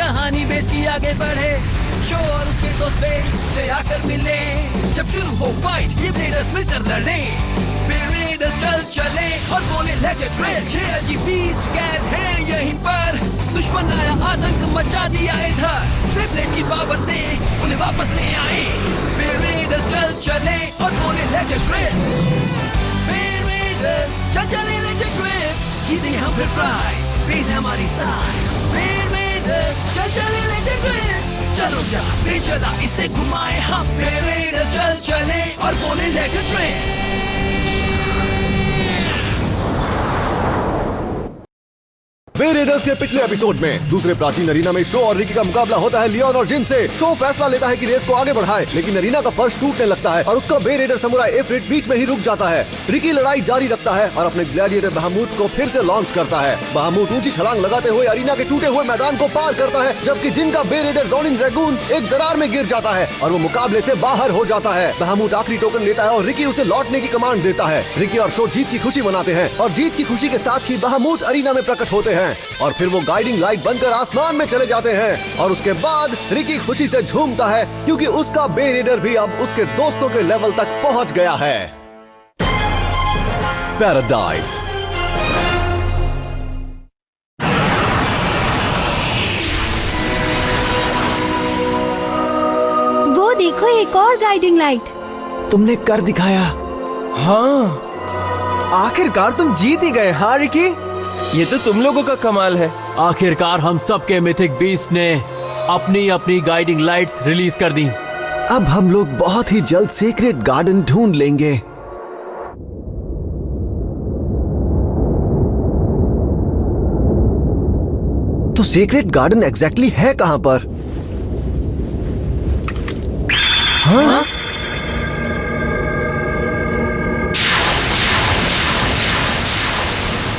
कहानी बेची आगे बढ़े, शो और उसके दोस्त से आकर मिले, जब शुरू हो फाइट ये रेडर्स मिलकर लड़े, फिर रेडर्स चल चले और बोले लेके ट्रेल, 6 अजीब बीच कैद है यहीं पर, दुश्मन आया आतंक मचा दिया इधर, ट्रिपलेट की पावर से उन्हें वापस ले आए, फिर रेडर्स चल चले और बोले लेके ट्रेल, फिर रेडर्स चल चले लेके ट्रेल, जीते हम फिर प्राइज, पेज हमारी साइड, फिर रेडर्स चल चले लेके ट्रेल, चलो जा बेचदा इसे घुमाए हम, फिर रेडर्स चल चले और बोले लेके ट्रेल। रेडर्स के पिछले एपिसोड में दूसरे प्राचीन अरीना में शो और रिकी का मुकाबला होता है लियोन और जिन से। शो फैसला लेता है कि रेस को आगे बढ़ाए, लेकिन अरीना का फर्श टूटने लगता है और उसका बे रेडर समुराई इफ्रिट बीच में ही रुक जाता है। रिकी लड़ाई जारी रखता है और अपने ग्लैडिएटर बहामूत को फिर से लॉन्च करता है। बहामूत ऊंची छलांग लगाते हुए अरीना के टूटे हुए मैदान को पार करता है, जबकि जिन का बे रेडर रॉनिन ड्रैगून एक दरार में गिर जाता है और वो मुकाबले से बाहर हो जाता है। बहामूत आखिरी टोकन लेता है और रिकी उसे लौटने की कमांड देता है। रिकी और शो जीत की खुशी मनाते हैं और जीत की खुशी के साथ ही बहामूत अरीना में प्रकट होते हैं और फिर वो गाइडिंग लाइट बनकर आसमान में चले जाते हैं। और उसके बाद रिकी खुशी से झूमता है क्योंकि उसका बे रेडर भी अब उसके दोस्तों के लेवल तक पहुंच गया है। पैराडाइज। वो देखो एक और गाइडिंग लाइट। तुमने कर दिखाया। हाँ, आखिरकार तुम जीत ही गए। हाँ रिकी, ये तो तुम लोगों का कमाल है। आखिरकार हम सबके मिथिक बीस्ट ने अपनी अपनी गाइडिंग लाइट्स रिलीज कर दी। अब हम लोग बहुत ही जल्द सीक्रेट गार्डन ढूंढ लेंगे। तो सीक्रेट गार्डन एग्जैक्टली है कहां पर? हाँ?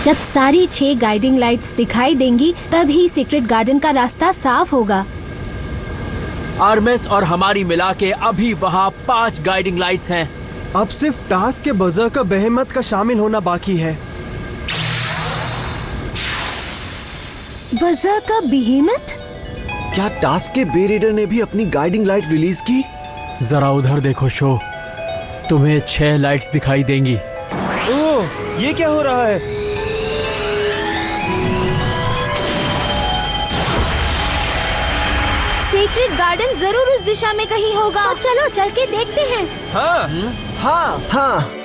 जब सारी 6 गाइडिंग लाइट्स दिखाई देंगी तभी सीक्रेट गार्डन का रास्ता साफ होगा। आर्मेस और हमारी मिला के अभी वहाँ 5 गाइडिंग लाइट्स हैं। अब सिर्फ टास के बजर का बेहेमत का शामिल होना बाकी है। बजर का बेहेमत? क्या टास्क के बे रेडर ने भी अपनी गाइडिंग लाइट रिलीज की? जरा उधर देखो शो, तुम्हें 6 लाइट्स दिखाई देंगी। ओह, ये क्या हो रहा है? सीक्रेट गार्डन जरूर उस दिशा में कहीं होगा। तो चलो चल के देखते हैं। हाँ हाँ हाँ।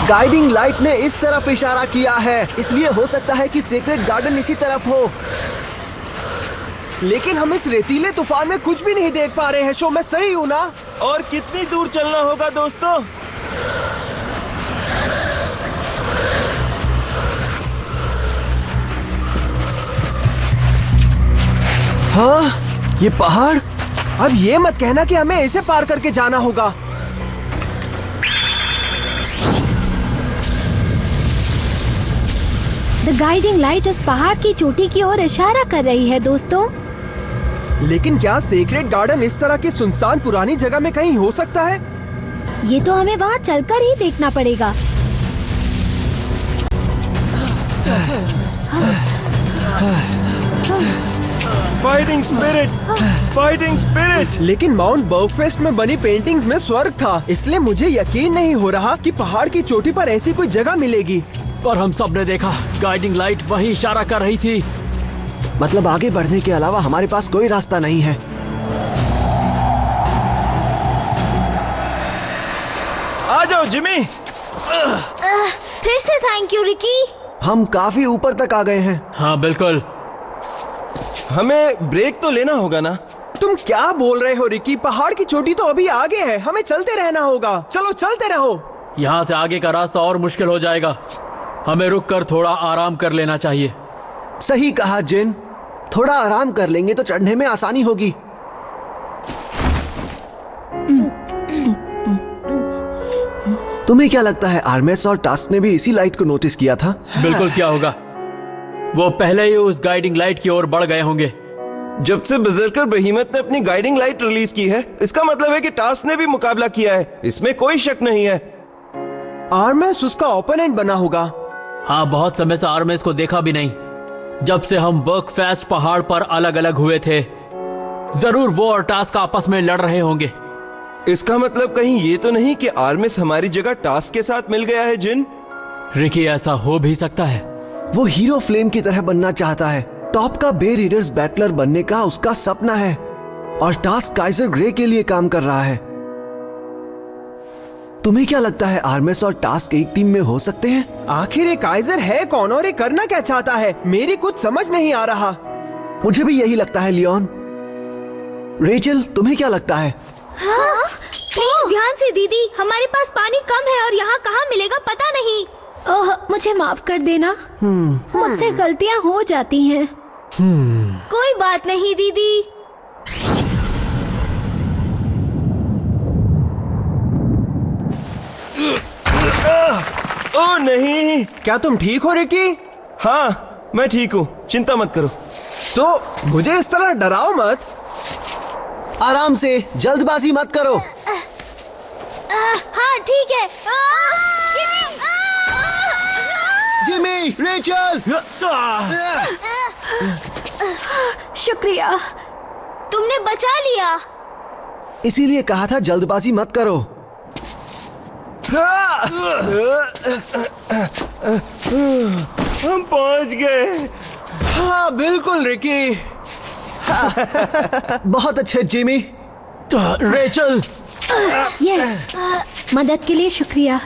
गाइडिंग लाइट ने इस तरफ इशारा किया है, इसलिए हो सकता है कि सीक्रेट गार्डन इसी तरफ हो। लेकिन हम इस रेतीले तूफान में कुछ भी नहीं देख पा रहे हैं। शो, मैं सही हूं ना? और कितनी दूर चलना होगा दोस्तों? हाँ, ये पहाड़। अब ये मत कहना कि हमें इसे पार करके जाना होगा। द गाइडिंग लाइट उस पहाड़ की चोटी की ओर इशारा कर रही है दोस्तों। लेकिन क्या सीक्रेट गार्डन इस तरह की सुनसान पुरानी जगह में कहीं हो सकता है? ये तो हमें वहाँ चलकर ही देखना पड़ेगा। Fighting spirit, fighting spirit. लेकिन माउंट बर्गफेस्ट में बनी पेंटिंग्स में स्वर्ग था, इसलिए मुझे यकीन नहीं हो रहा कि पहाड़ की चोटी पर ऐसी कोई जगह मिलेगी। पर हम सब ने देखा गाइडिंग लाइट वहीं इशारा कर रही थी। मतलब आगे बढ़ने के अलावा हमारे पास कोई रास्ता नहीं है। आ जाओ जिमी। फिर से थैंक यू रिकी। हम काफी ऊपर तक आ गए हैं। हाँ बिल्कुल। हमें ब्रेक तो लेना होगा ना? तुम क्या बोल रहे हो रिकी? पहाड़ की चोटी तो अभी आगे है, हमें चलते रहना होगा। चलो चलते रहो। यहाँ से आगे का रास्ता और मुश्किल हो जाएगा। हमें रुककर थोड़ा आराम कर लेना चाहिए। सही कहा जिन, थोड़ा आराम कर लेंगे तो चढ़ने में आसानी होगी। तुम्हें क्या लगता है आर्मेस और टास्क ने भी इसी लाइट को नोटिस किया था? बिल्कुल, क्या होगा, वो पहले ही उस गाइडिंग लाइट की ओर बढ़ गए होंगे। जब से बजरकर बहीमत ने अपनी गाइडिंग लाइट रिलीज की है, इसका मतलब है कि टास्क ने भी मुकाबला किया है, इसमें कोई शक नहीं है। आर्मेस उसका ओपोनेंट बना होगा। हाँ, बहुत समय से आर्मेस को देखा भी नहीं। जब से हम बर्कफेस्ट पहाड़ पर अलग अलग हुए थे, जरूर वो और टास्क आपस में लड़ रहे होंगे। इसका मतलब कहीं ये तो नहीं कि आर्मेस हमारी जगह टास्क के साथ मिल गया है जिन? रिकी, ऐसा हो भी सकता है। वो हीरो फ्लेम की तरह बनना चाहता है। टॉप का बे रीडर्स बैटलर बनने का उसका सपना है और टास्क काइजर ग्रे के लिए काम कर रहा है। तुम्हें क्या लगता है आर्मेस और टास्क एक टीम में हो सकते हैं? आखिर ये काइजर है कौन और ये करना क्या चाहता है? मेरी कुछ समझ नहीं आ रहा। मुझे भी यही लगता है लियोन। रेचल, तुम्हें क्या लगता है? हाँ? प्लीज ध्यान से दीदी, हमारे पास पानी कम है और यहाँ कहाँ मिलेगा पता नहीं। ओह, मुझे माफ कर देना, मुझसे गलतियाँ हो जाती हैं। कोई बात नहीं दीदी। ओ नहीं, क्या तुम ठीक हो रिकी? हाँ, मैं ठीक हूँ, चिंता मत करो। तो मुझे इस तरह डराओ मत। आराम से, जल्दबाजी मत करो। हाँ ठीक है। जिमी, रेचल, शुक्रिया, तुमने बचा लिया। इसीलिए कहा था जल्दबाजी मत करो। हम पहुंच गए। हाँ बिल्कुल रिकी। बहुत अच्छे जिमी। रेचल, ये मदद के लिए शुक्रिया।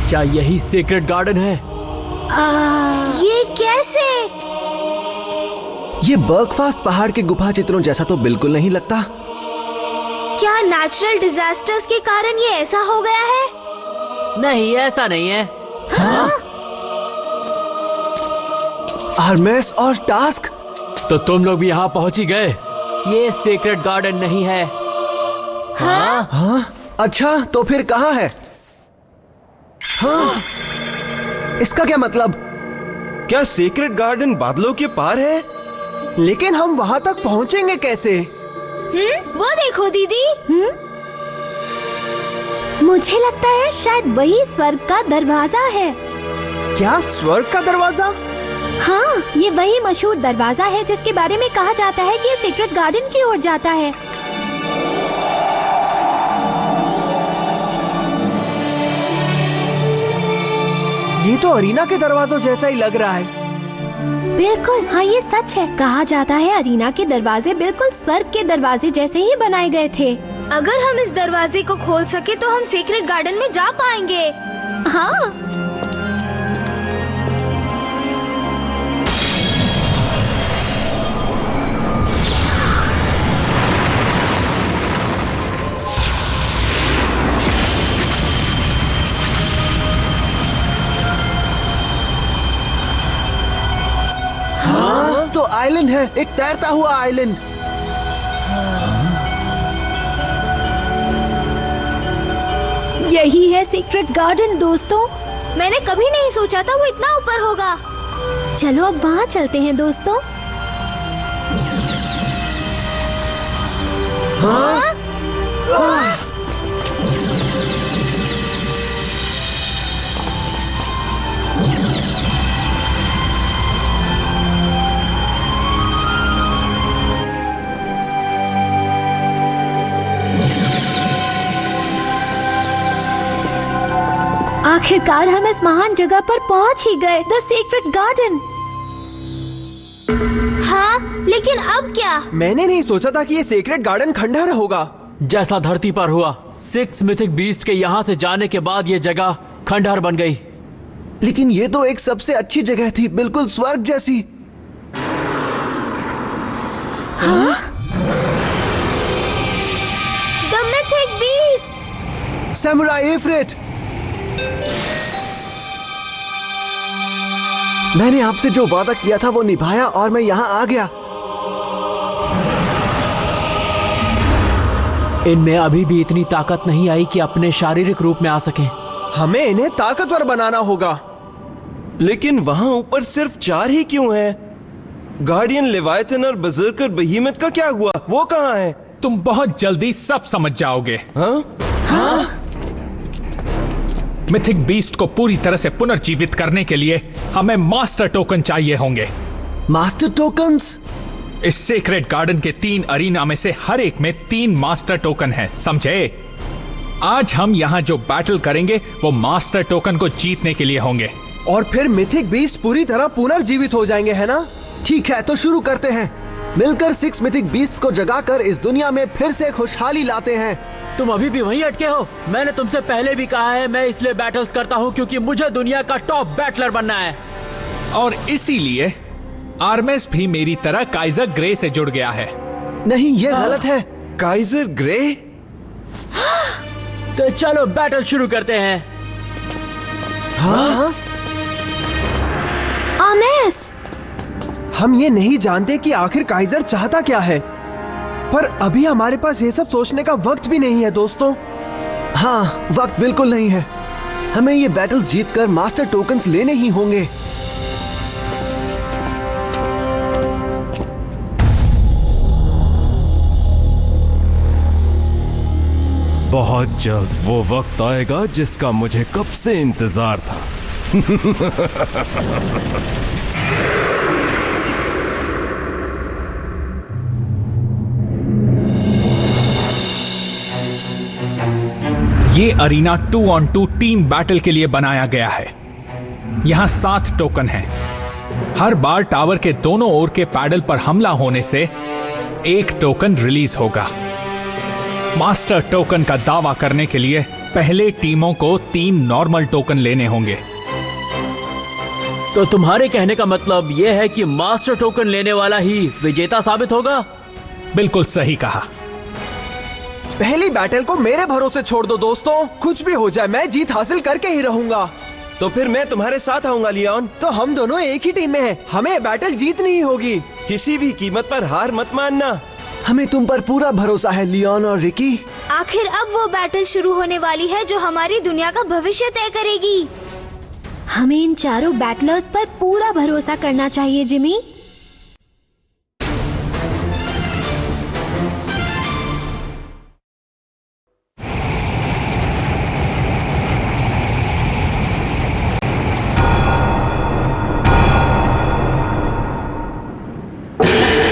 क्या यही सीक्रेट गार्डन है? ये कैसे? ये बर्कफास्ट पहाड़ के गुफा चित्रों जैसा तो बिल्कुल नहीं लगता। क्या नेचुरल डिजास्टर्स के कारण ये ऐसा हो गया है? नहीं, ऐसा नहीं है। हाँ? आर्मेस और टास्क, तो तुम लोग भी यहाँ पहुंच ही गए। ये सीक्रेट गार्डन नहीं है। हाँ? हाँ? अच्छा, तो फिर कहाँ है? हाँ? इसका क्या मतलब? क्या सीक्रेट गार्डन बादलों के पार है? लेकिन हम वहां तक पहुंचेंगे कैसे? वो देखो दीदी। मुझे लगता है शायद वही स्वर्ग का दरवाजा है। क्या स्वर्ग का दरवाजा? हाँ, ये वही मशहूर दरवाजा है जिसके बारे में कहा जाता है कि ये सीक्रेट गार्डन की ओर जाता है। ये तो अरीना के दरवाजों जैसा ही लग रहा है। बिल्कुल, हाँ ये सच है। कहा जाता है अरीना के दरवाजे बिल्कुल स्वर्ग के दरवाजे जैसे ही बनाए गए थे। अगर हम इस दरवाजे को खोल सके तो हम सीक्रेट गार्डन में जा पाएंगे। हाँ। तो आइलैंड है, एक तैरता हुआ आइलैंड। यही है सीक्रेट गार्डन दोस्तों। मैंने कभी नहीं सोचा था वो इतना ऊपर होगा। चलो अब वहाँ चलते हैं दोस्तों। हाँ? आखिरकार हम इस महान जगह पर पहुंच ही गए, द सीक्रेट गार्डन। हाँ, लेकिन अब क्या? मैंने नहीं सोचा था कि ये सीक्रेट गार्डन खंडहर होगा। जैसा धरती पर हुआ, 6 मिथिक बीस्ट के यहाँ से जाने के बाद ये जगह खंडहर बन गई। लेकिन ये तो एक सबसे अच्छी जगह थी, बिल्कुल स्वर्ग जैसी। हाँ? The mythic beast. सैमुराई इफ्रिट। मैंने आपसे जो वादा किया था वो निभाया और मैं यहाँ आ गया। इनमें अभी भी इतनी ताकत नहीं आई कि अपने शारीरिक रूप में आ सकें। हमें इन्हें ताकतवर बनाना होगा। लेकिन वहां ऊपर सिर्फ 4 ही क्यों हैं? गार्डियन, लेवायथन और बजर्कर बहीमत का क्या हुआ? वो कहाँ है? तुम बहुत जल्दी सब समझ जाओगे। हाँ? मिथिक बीस्ट को पूरी तरह से पुनर्जीवित करने के लिए हमें मास्टर टोकन चाहिए होंगे। Master tokens? इस सीक्रेट गार्डन के 3 अरीना में से हर एक में 3 मास्टर टोकन हैं, समझे? आज हम यहाँ जो बैटल करेंगे वो मास्टर टोकन को जीतने के लिए होंगे। और फिर मिथिक बीस्ट पूरी तरह पुनर्जीवित हो जाएंगे, है ना? ठीक है, तो शुरू करते हैं। मिलकर 6 मिथिक बीस्ट्स को जगाकर इस दुनिया में फिर से खुशहाली लाते हैं। तुम अभी भी वहीं अटके हो? मैंने तुमसे पहले भी कहा है, मैं इसलिए बैटल्स करता हूँ क्योंकि मुझे दुनिया का टॉप बैटलर बनना है। और इसीलिए आर्मेस भी मेरी तरह काइजर ग्रे से जुड़ गया है। नहीं, ये गलत है। Kaizer grey? तो चलो बैटल शुरू करते हैं। हाँ? आर्मेस! हम ये नहीं जानते कि आखिर काइजर चाहता क्या है, पर अभी हमारे पास ये सब सोचने का वक्त भी नहीं है दोस्तों। हाँ, वक्त बिल्कुल नहीं है। हमें ये बैटल जीतकर मास्टर टोकन्स लेने ही होंगे। बहुत जल्द वो वक्त आएगा जिसका मुझे कब से इंतजार था। ये अरीना 2 on 2 टीम बैटल के लिए बनाया गया है। यहां 7 टोकन हैं। हर बार टावर के दोनों ओर के पैडल पर हमला होने से 1 टोकन रिलीज होगा। मास्टर टोकन का दावा करने के लिए पहले टीमों को 3 नॉर्मल टोकन लेने होंगे। तो तुम्हारे कहने का मतलब यह है कि मास्टर टोकन लेने वाला ही विजेता साबित होगा? बिल्कुल सही कहा। पहली बैटल को मेरे भरोसे छोड़ दो दोस्तों। कुछ भी हो जाए मैं जीत हासिल करके ही रहूंगा। तो फिर मैं तुम्हारे साथ आऊंगा लियोन। तो हम दोनों एक ही टीम में हैं। हमें बैटल जीतनी ही होगी। किसी भी कीमत पर हार मत मानना। हमें तुम पर पूरा भरोसा है लियोन और रिकी। आखिर अब वो बैटल शुरू होने वाली है जो हमारी दुनिया का भविष्य तय करेगी। हमें इन चारों बैटलर्स पर पूरा भरोसा करना चाहिए जिमी।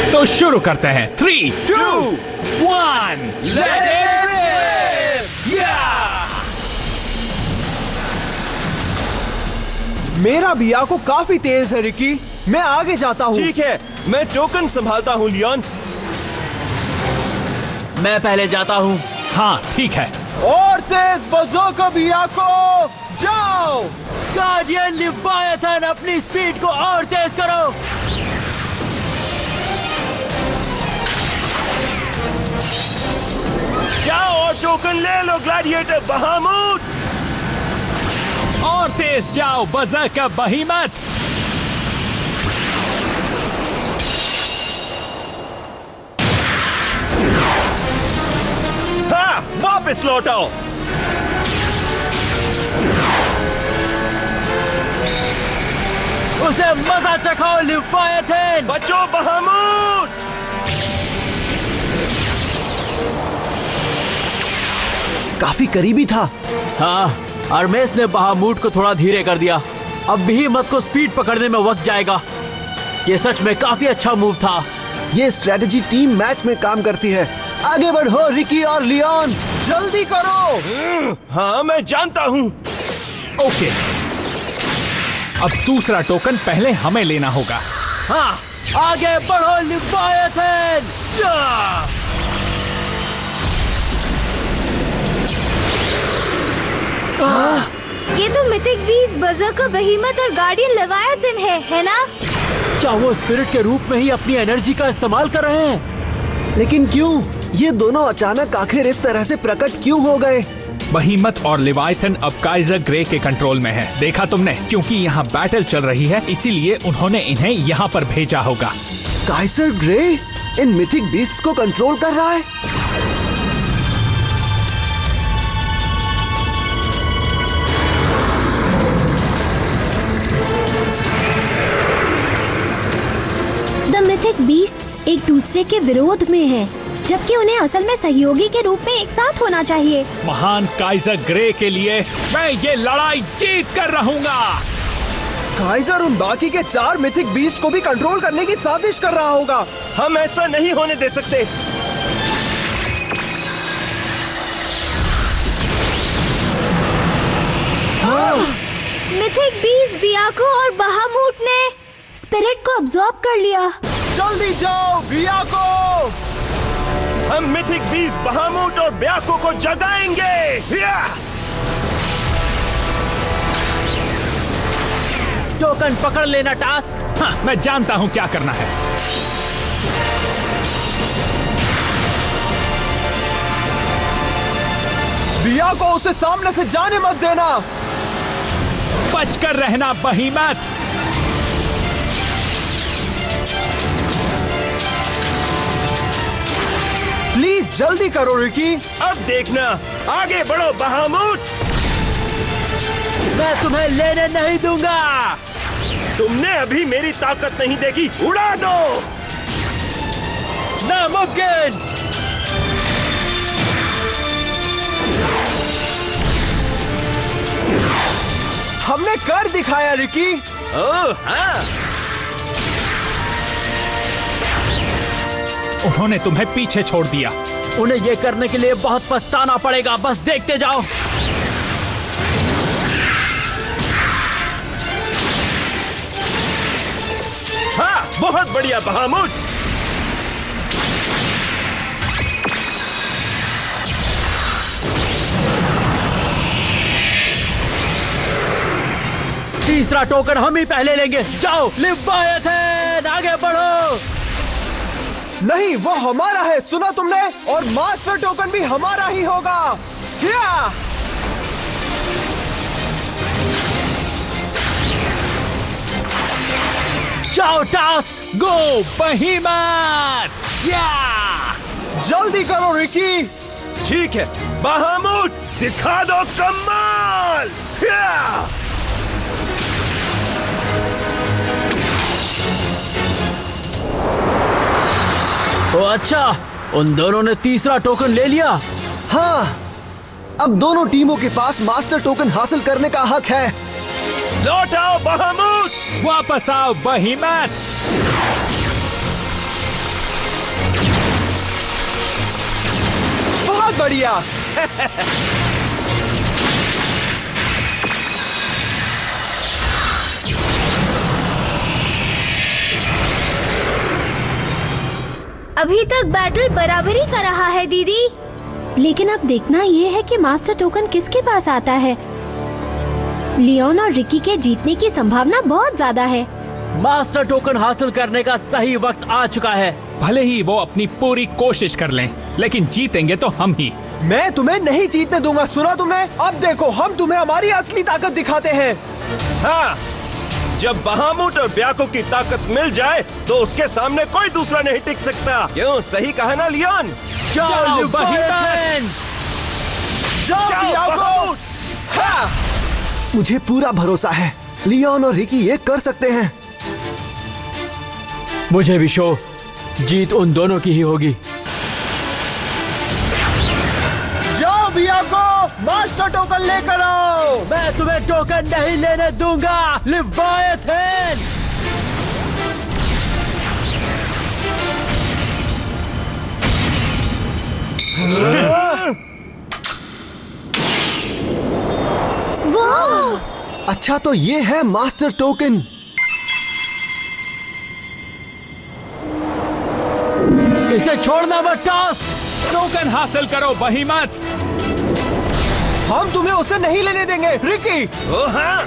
तो शुरू करते हैं। 3, 2, 1, लेट इट रिप! मेरा बियाको काफी तेज है रिकी। मैं आगे जाता हूँ। ठीक है, मैं टोकन संभालता हूँ लियोन। मैं पहले जाता हूँ। हाँ ठीक है। और तेज बजोका बियाको, जाओ। गार्डियन लिवायथन, अपनी स्पीड को और तेज करो। जाओ और टोकन ले लो ग्लैडिएटर बहामूट। और तेज जाओ बजर्कर बहीमत। हाँ, वापस लौटाओ। उसे मजा चखाओ लिवायथन। बचो बहामूट। काफी करीबी था। हाँ, आर्मेस ने बहामूट को थोड़ा धीरे कर दिया। अब बहीमत को स्पीड पकड़ने में वक्त जाएगा। ये सच में काफी अच्छा मूव था। ये स्ट्रेटेजी टीम मैच में काम करती है। आगे बढ़ो रिकी और लियोन, जल्दी करो। हाँ, मैं जानता हूँ। ओके, अब दूसरा टोकन पहले हमें लेना होगा। हाँ, आगे बढ़ो लिवायथन। ये तो मिथिक बीस्ट, बजर्कर बहीमत और गार्डियन लेवायथन है ना? क्या वो स्पिरिट के रूप में ही अपनी एनर्जी का इस्तेमाल कर रहे हैं? लेकिन क्यों? ये दोनों अचानक आखिर इस तरह से प्रकट क्यों हो गए? बहीमत और लिवाइथन अब काइजर ग्रे के कंट्रोल में है। देखा तुमने, क्योंकि यहाँ बैटल चल रही है इसीलिए उन्होंने इन्हें यहाँ पर भेजा होगा। काइजर ग्रे इन मिथिक बीस्ट्स को कंट्रोल कर रहा है। द मिथिक बीस्ट्स एक दूसरे के विरोध में हैं, जबकि उन्हें असल में सहयोगी के रूप में एक साथ होना चाहिए। महान काइजर ग्रे के लिए मैं ये लड़ाई जीत कर रहूंगा। काइजर उन बाकी के 4 मिथिक बीस्ट को भी कंट्रोल करने की साजिश कर रहा होगा। हम ऐसा नहीं होने दे सकते। मिथिक बीस्ट बियाको और बहामूट ने स्पिरिट को अब्सॉर्ब कर लिया। जल्दी जाओ बियाको। हम मिथिक बीस्ट बहामूट और ब्याको को जगाएंगे। टोकन पकड़ लेना टास्क। हाँ, मैं जानता हूँ क्या करना है। बियाको उसे सामने से जाने मत देना। बचकर रहना बहीमत। प्लीज जल्दी करो रिकी। अब देखना, आगे बढ़ो बहामूट। मैं तुम्हें लेने नहीं दूंगा। तुमने अभी मेरी ताकत नहीं देखी, उड़ा दो। नामुमकिन। हमने कर दिखाया रिकी। ओह हाँ। उन्होंने तुम्हें पीछे छोड़ दिया। उन्हें ये करने के लिए बहुत पछताना पड़ेगा, बस देखते जाओ। हाँ, बहुत बढ़िया बहामूट। तीसरा टोकन हम ही पहले लेंगे। जाओ लिवायथन, आगे बढ़ो। नहीं, वो हमारा है, सुना तुमने? और मास्टर टोकन भी हमारा ही होगा। क्या? जाओ टास्क, गो बहीमत। या जल्दी करो रिकी। ठीक है बहामूट, दिखा दो कमाल। ओ अच्छा, उन दोनों ने तीसरा टोकन ले लिया। हाँ, अब दोनों टीमों के पास मास्टर टोकन हासिल करने का हक है। लौट आओ बहामूट। वापस आओ बहीमत। बहुत बढ़िया। अभी तक बैटल बराबरी कर रहा है दीदी, लेकिन अब देखना ये है कि मास्टर टोकन किसके पास आता है। लियोन और रिकी के जीतने की संभावना बहुत ज्यादा है। मास्टर टोकन हासिल करने का सही वक्त आ चुका है। भले ही वो अपनी पूरी कोशिश कर लें, लेकिन जीतेंगे तो हम ही। मैं तुम्हें नहीं जीतने दूंगा, सुना तुमने? अब देखो, हम तुम्हें हमारी असली ताकत दिखाते हैं। हाँ, जब बहामूट और ब्याको की ताकत मिल जाए तो उसके सामने कोई दूसरा नहीं टिक सकता। क्यों, सही कहा ना लियोन? जाओ बहीमत। जाओ बहामूट। हाँ। मुझे पूरा भरोसा है, लियोन और रिकी ये कर सकते हैं। मुझे भी शो, जीत उन दोनों की ही होगी। जाओ बियाको, मास्टर टोकन लेकर आओ। मैं तुम्हें टोकन नहीं लेने दूंगा लिवायथन। वो अच्छा, तो ये है मास्टर टोकन। इसे छोड़ना मत टास्क। टोकन हासिल करो बहीमत। हम तुम्हें उसे नहीं लेने देंगे रिकी। ओ हाँ।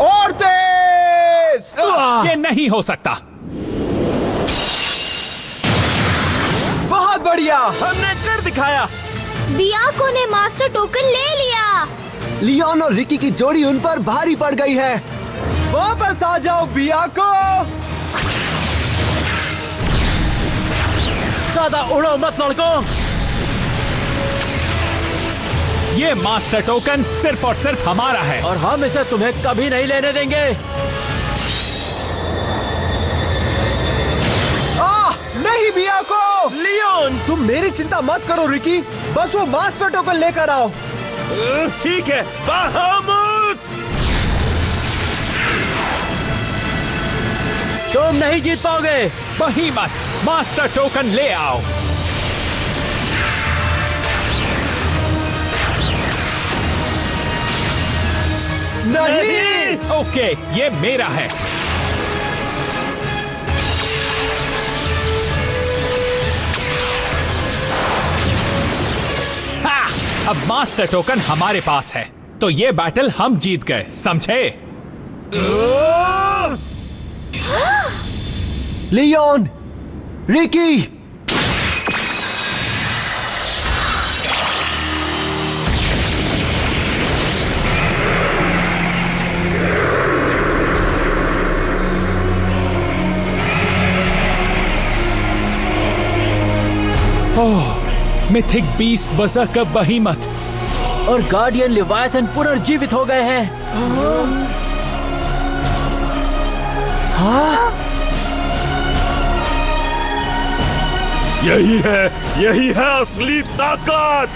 और तेज। ये नहीं हो सकता। बहुत बढ़िया, हमने कर दिखाया। बियाको ने मास्टर टोकन ले लिया। लियोन और रिकी की जोड़ी उन पर भारी पड़ गई है। वापस आ जाओ बियाको। ज्यादा उड़ो मत लड़कों। ये मास्टर टोकन सिर्फ और सिर्फ हमारा है और हम इसे तुम्हें कभी नहीं लेने देंगे। नहीं बियाको। लियोन, तुम मेरी चिंता मत करो रिकी, बस वो मास्टर टोकन लेकर आओ। ठीक है बाहामुट। तुम नहीं जीत पाओगे। वही मत, मास्टर टोकन ले आओ। नहीं। ओके, ये मेरा है। अब मास्टर टोकन हमारे पास है, तो ये बैटल हम जीत गए, समझे? लियोन, रिकी, ओह, मिथिक बीस्ट बज़र्कर बहीमत और गार्डियन लिवायथन पुनर्जीवित हो गए हैं। यही है असली ताकत।